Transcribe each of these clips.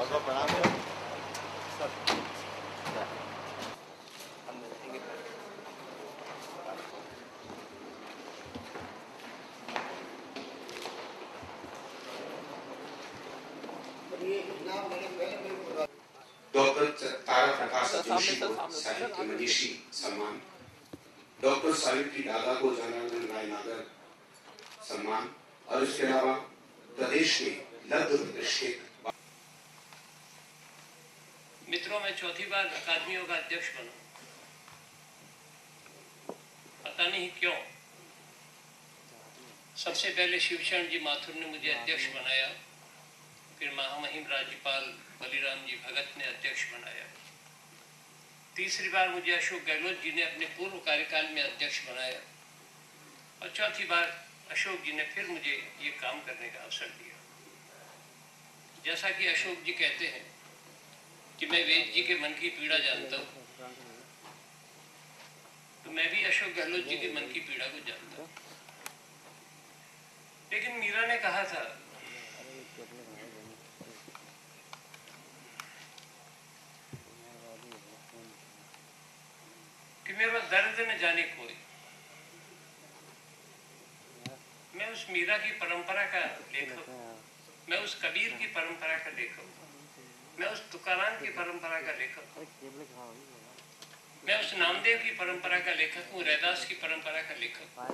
Doctor तारा प्रकाश जोशी को साहित्य मनीषी सम्मान, डॉक्टर सावित्री दादा को जनार्दन राय नागर सम्मान और इसके अलावा प्रदेश में लघु प्रतिष्ठित मित्रों, मैं चौथी बार अकादमियों का अध्यक्ष बना। पता नहीं क्यों। सबसे पहले शिवचरण जी माथुर ने मुझे अध्यक्ष बनाया, फिर महामहिम राज्यपाल बलिराम जी भगत ने अध्यक्ष बनाया। तीसरी बार मुझे अशोक गहलोत जी ने अपने पूर्व कार्यकाल में अध्यक्ष बनाया और चौथी बार अशोक जी ने फिर मुझे ये काम करने का अवसर दिया। जैसा कि अशोक जी कहते हैं कि मैं वेद जी के मन की पीड़ा जानता हूँ, तो मैं भी अशोक गहलोत जी के मन की पीड़ा को जानता हूँ। लेकिन मीरा ने कहा था कि मेरा दर्द न जाने कोई। मैं उस मीरा की परंपरा का लेखक हूँ, मैं उस कबीर की परंपरा का लेखक हूँ, मैं उस तुकाराम की परंपरा का लेखक हूँ, मैं उस नामदेव की परंपरा का लेखक हूँ, रैदास की परंपरा का लेखक हूँ।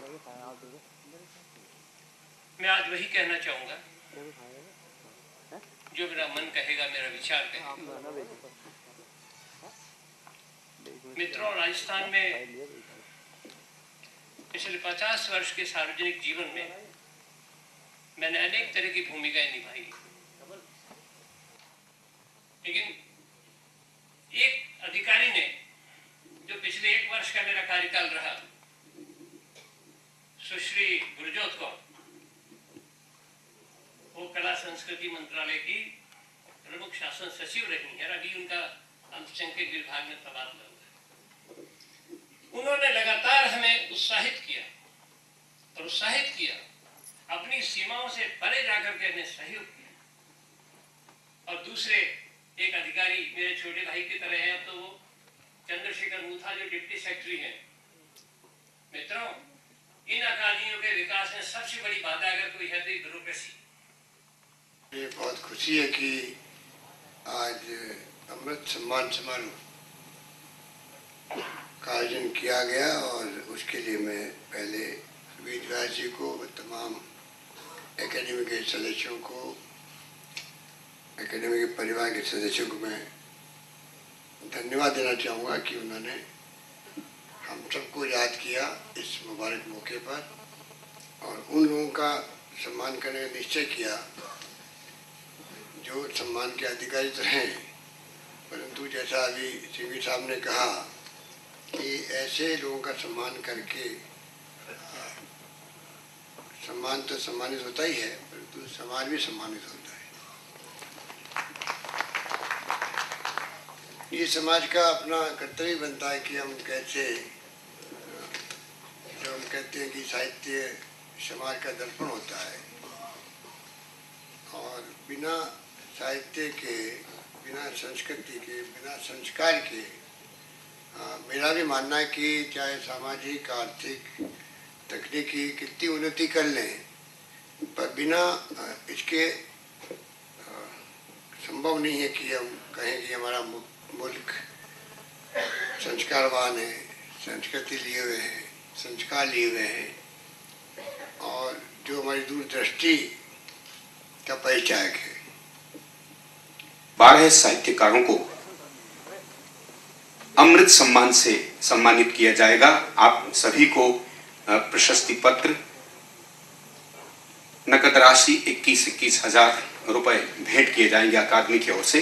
मैं आज वही कहना चाहूंगा जो मेरा मन कहेगा, मेरा विचार कहेगा। मित्रों, राजस्थान में पिछले 50 वर्ष के सार्वजनिक जीवन में मैंने अनेक तरह की भूमिकाएं निभाई, लेकिन एक अधिकारी ने, जो पिछले 1 वर्ष का मेरा कार्यकाल रहा, सुश्री गुरजोत कौर, वो कला संस्कृति मंत्रालय की प्रमुख शासन सचिव रही है, अभी उनका अल्पसंख्यक विभाग में तबादला हुआ है। उन्होंने लगातार हमें उत्साहित किया, अपनी सीमाओं से परे जाकर के हमें सहयोग किया। और दूसरे एक अधिकारी मेरे छोटे भाई की तरह है, अब तो वो चंद्रशेखर मूथा जो डिप्टी सेक्रेटरी हैं। मित्रों, इन अकादमियों के विकास में सबसे बड़ी बाधा अगर कोई है तो ब्यूरोक्रेसी। ये बहुत खुशी है कि आज अमृत सम्मान समारोह का आयोजन किया गया और उसके लिए मैं पहले वेद व्यास जी को, तमाम एकेडमी के सदस्यों को, एकेडमी के परिवार के सदस्यों को मैं धन्यवाद देना चाहूँगा कि उन्होंने हम सबको याद किया इस मुबारक मौके पर और उन लोगों का सम्मान करने का निश्चय किया जो सम्मान के अधिकारी तो हैं, परंतु जैसा अभी सिंघवी साहब ने कहा कि ऐसे लोगों का सम्मान करके सम्मान तो सम्मानित होता ही है, परंतु समाज भी सम्मानित होता है। ये समाज का अपना कर्तव्य बनता है कि हम कैसे, जो हम कहते हैं कि साहित्य समाज का दर्पण होता है और बिना साहित्य के, बिना संस्कृति के, बिना संस्कार के मेरा भी मानना है कि चाहे सामाजिक, आर्थिक, तकनीकी कितनी उन्नति कर लें, पर बिना इसके संभव नहीं है कि हम कहें कि हमारा मुल्क संस्कारवान है, संस्कृति लिए हुए हैं, संस्कार लिए हुए हैं और जो हमारी दूरदृष्टि का परिचायक है। 12 साहित्यकारों को अमृत सम्मान से सम्मानित किया जाएगा। आप सभी को प्रशस्ति पत्र, नकद राशि 21 हजार रुपए भेंट किए जाएंगे अकादमी की ओर से।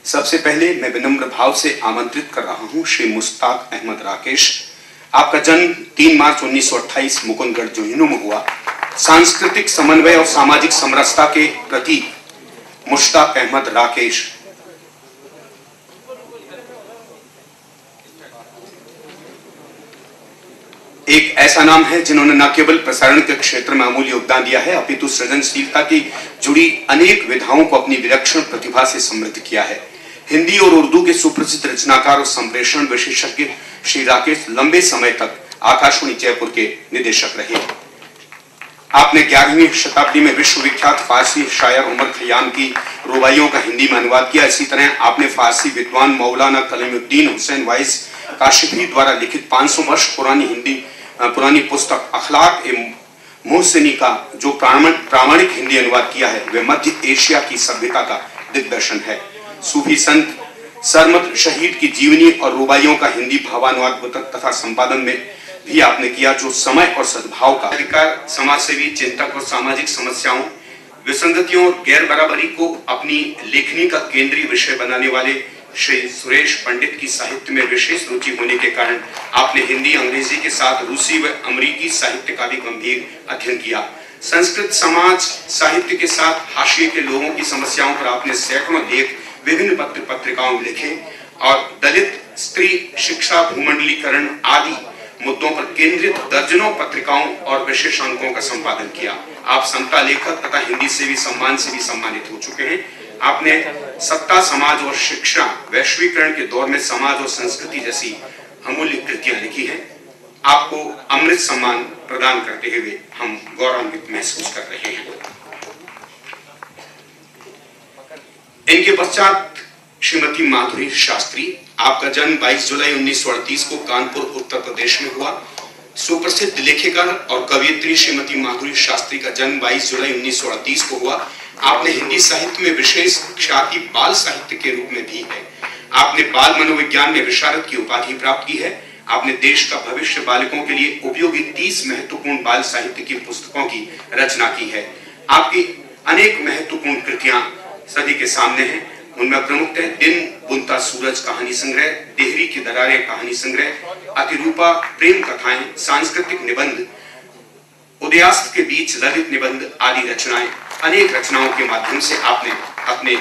सबसे पहले मैं विनम्र भाव से आमंत्रित कर रहा हूं श्री मुश्ताक अहमद राकेश। आपका जन्म 3 मार्च 1928 मुकुंदगढ़ जोहिनू में हुआ। सांस्कृतिक समन्वय और सामाजिक समरसता के प्रतीक मुश्ताक अहमद राकेश एक ऐसा नाम है जिन्होंने न केवल प्रसारण के क्षेत्र में अमूल्य योगदान दिया है, अपितु सृजनशीलता की जुड़ी अनेक विधाओं को अपनी विलक्षण प्रतिभा से समृद्ध किया है। हिंदी और उर्दू के सुप्रसिद्ध रचनाकार और संप्रेषण विशेषज्ञ श्री राकेश लंबे समय तक आकाशवाणी जयपुर के निदेशक रहे। आपने 11वीं शताब्दी में विश्वविख्यात फारसी शायर उमर खयाम की रुबाइयों का हिंदी में अनुवाद किया। इसी तरह आपने फारसी विद्वान मौलाना कलीमुद्दीन हुसैन वाइस काशिफी द्वारा लिखित 500 वर्ष पुरानी पुस्तक अखलाक ए मोहसिनी का जो प्रामाणिक हिंदी अनुवाद किया है, वे मध्य एशिया की सभ्यता का दिग्दर्शन है। सूफी संत सरमद शहीद की जीवनी और रुबाइयों का हिंदी भावानुवाद तथा संपादन में भी आपने किया, जो समय और सद्भाव का अधिकार, समाजसेवी चिंतक और सामाजिक समस्याओं, विसंगतियों और गैर बराबरी को अपनी लेखनी का केंद्रीय विषय बनाने वाले श्री सुरेश पंडित की साहित्य में विशेष रुचि होने के कारण आपने हिंदी, अंग्रेजी के साथ रूसी व अमेरिकी साहित्य का भी गंभीर अध्ययन किया। संस्कृत समाज साहित्य के साथ हाशिए के लोगों की समस्याओं पर आपने सैकड़ों लेख विभिन्न पत्रिकाओं में लिखे और दलित, स्त्री शिक्षा, भूमंडलीकरण आदि मुद्दों पर केंद्रित दर्जनों पत्रिकाओं और विशेषांकों का संपादन किया। आप समता लेखक तथा हिंदी से भी सम्मानित हो चुके हैं। आपने सत्ता, समाज और शिक्षा, वैश्वीकरण के दौर में समाज और संस्कृति जैसी अमूल्य कृतियां लिखी हैं। आपको अमृत सम्मान प्रदान करते हुए हम गौरवान्वित महसूस कर रहे हैं। इनके पश्चात श्रीमती माधुरी शास्त्री, आपका जन्म 22 जुलाई 1938 को कानपुर उत्तर प्रदेश में हुआ। सुप्रसिद्ध लेखिका और कवयित्री श्रीमती माधुरी शास्त्री का जन्म 22 जुलाई 1938 को हुआ। आपने हिंदी साहित्य में विशेष ख्याति बाल साहित्य के रूप में भी है। आपने बाल मनोविज्ञान में विशारद की उपाधि प्राप्त की है। आपने देश का भविष्य बालकों के लिए उपयोगी 30 महत्वपूर्ण बाल साहित्य की पुस्तकों की रचना की है। आपकी अनेक महत्वपूर्ण कृतियां सभी के सामने हैं। उनमें प्रमुख है दिन बुनता सूरज कहानी संग्रह, देहरी की दरारें कहानी संग्रह, अतिरूपा प्रेम कथाएं, सांस्कृतिक निबंध, उदयास्त के बीच ललित निबंध आदि रचनाएं। अनेक रचनाओं के माध्यम से आपने अपने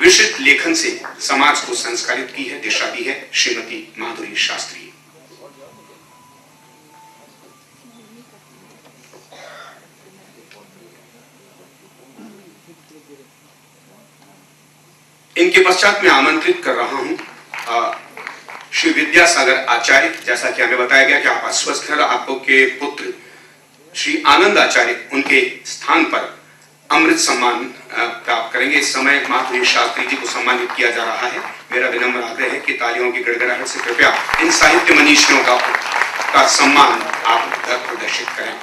विशिष्ट लेखन से समाज को संस्कारित की है, दिशा दी है। श्रीमती माधुरी शास्त्री। इनके पश्चात मैं आमंत्रित कर रहा हूं श्री विद्यासागर आचार्य। जैसा कि हमें बताया गया कि आप अस्वस्थ हैं, आपको के पुत्र श्री आनंद आचार्य उनके स्थान पर अमृत सम्मान प्राप्त करेंगे। इस समय माधुरी शास्त्री जी को सम्मानित किया जा रहा है। मेरा विनम्र आग्रह है कि तालियों की गड़गड़ाहट से कृपया इन साहित्य मनीषियों का सम्मान आप प्रदर्शित करें।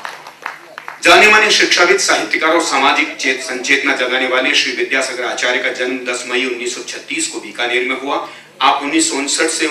जाने माने शिक्षाविद, साहित्यकार और सामाजिक संचेतना जगाने वाले श्री विद्यासागर आचार्य का जन्म 10 मई 1936 को बीकानेर में हुआ। आप 1959 से